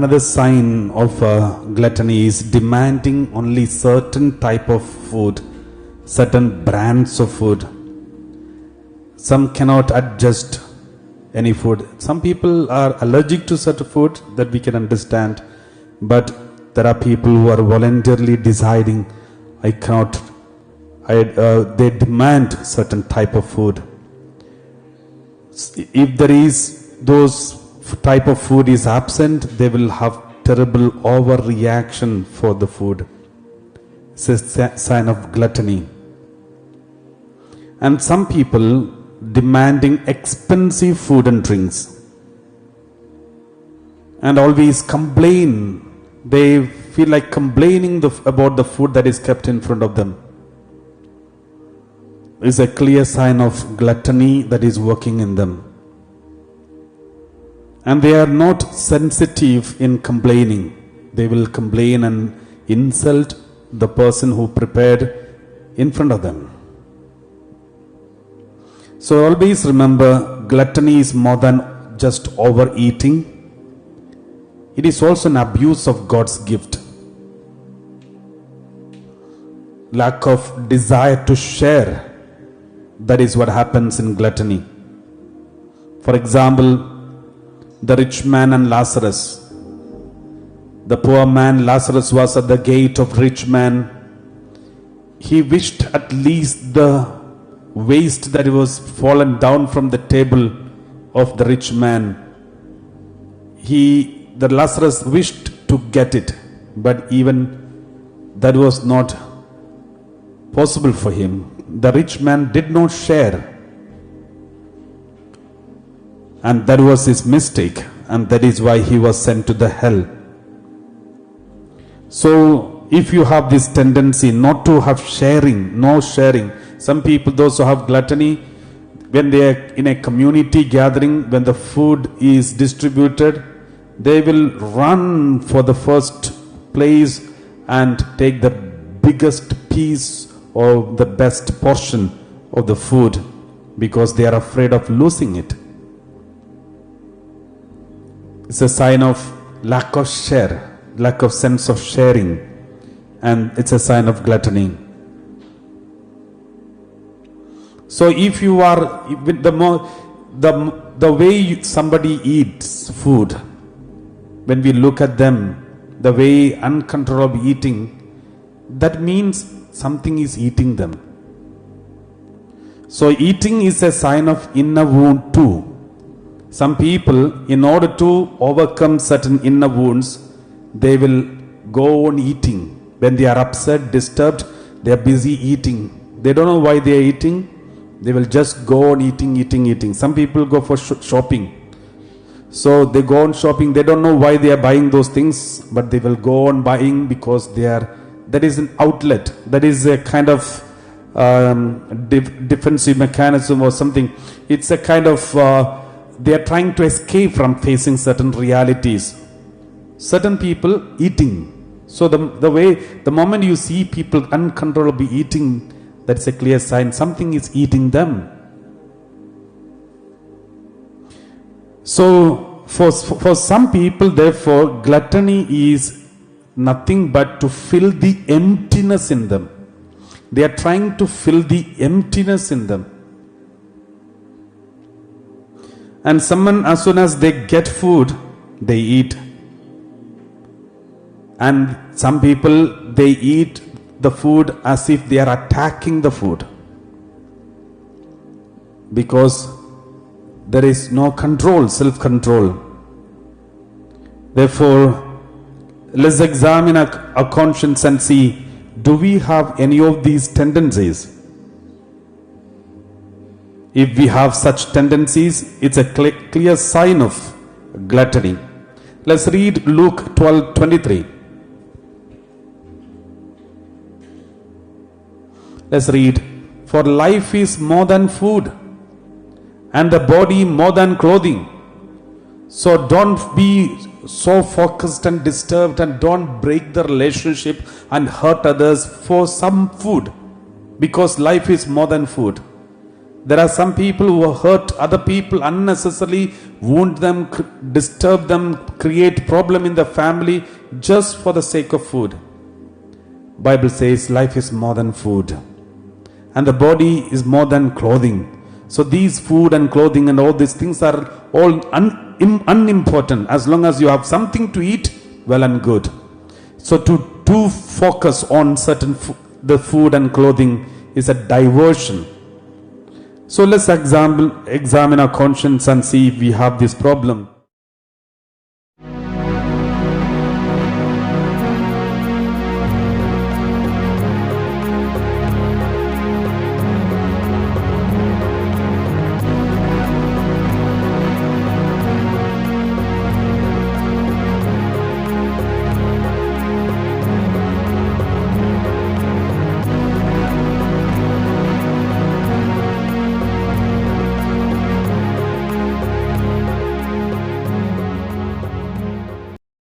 Another sign of gluttony is demanding only certain type of food, certain brands of food. Some cannot adjust any food. Some people are allergic to certain food, that we can understand. But there are people who are voluntarily deciding, I cannot, they demand certain type of food. If there is those type of food is absent, they will have terrible overreaction for the food. It's a sign of gluttony. And some people demanding expensive food and drinks, and always complain. They feel like complaining about the food that is kept in front of them. It's a clear sign of gluttony that is working in them. And they are not sensitive in complaining. They will complain and insult the person who prepared in front of them. So always remember, gluttony is more than just overeating. It is also an abuse of God's gift. Lack of desire to share. That is what happens in gluttony. For example, the rich man and Lazarus. The poor man Lazarus was at the gate of rich man. He wished at least the waste that was fallen down from the table of the rich man. The Lazarus wished to get it, but even that was not possible for him. The rich man did not share. And that was his mistake, and that is why he was sent to the hell. So, if you have this tendency not to have sharing, no sharing, some people, those who have gluttony, when they are in a community gathering, when the food is distributed, they will run for the first place and take the biggest piece or the best portion of the food, because they are afraid of losing it. It's a sign of lack of share, lack of sense of sharing, and it's a sign of gluttony. So if you are, the way somebody eats food, when we look at them, the way uncontrollable eating, that means something is eating them. So eating is a sign of inner wound too. Some people, in order to overcome certain inner wounds, they will go on eating. When they are upset, disturbed, they are busy eating. They don't know why they are eating. They will just go on eating. Some people go for shopping. So they go on shopping. They don't know why they are buying those things, but they will go on buying because that is an outlet. That is a kind of defensive mechanism or something. It's a kind of they are trying to escape from facing certain realities. Certain people eating. So the moment you see people uncontrollably eating, that's a clear sign something is eating them. So for some people, therefore, gluttony is nothing but to fill the emptiness in them. They are trying to fill the emptiness in them. And someone, as soon as they get food, they eat. And some people, they eat the food as if they are attacking the food, because there is no control, self-control. Therefore, let's examine our conscience and see, do we have any of these tendencies? If we have such tendencies, it's a clear sign of gluttony. Let's read Luke 12:23. Let's read. For life is more than food, and the body more than clothing. So don't be so focused and disturbed, and don't break the relationship and hurt others for some food, because life is more than food. There are some people who hurt other people unnecessarily, wound them, disturb them, create problem in the family just for the sake of food. Bible says life is more than food, and the body is more than clothing. So these food and clothing and all these things are all unimportant. As long as you have something to eat, well and good. So to focus on certain the food and clothing is a diversion. So let's examine our conscience and see if we have this problem.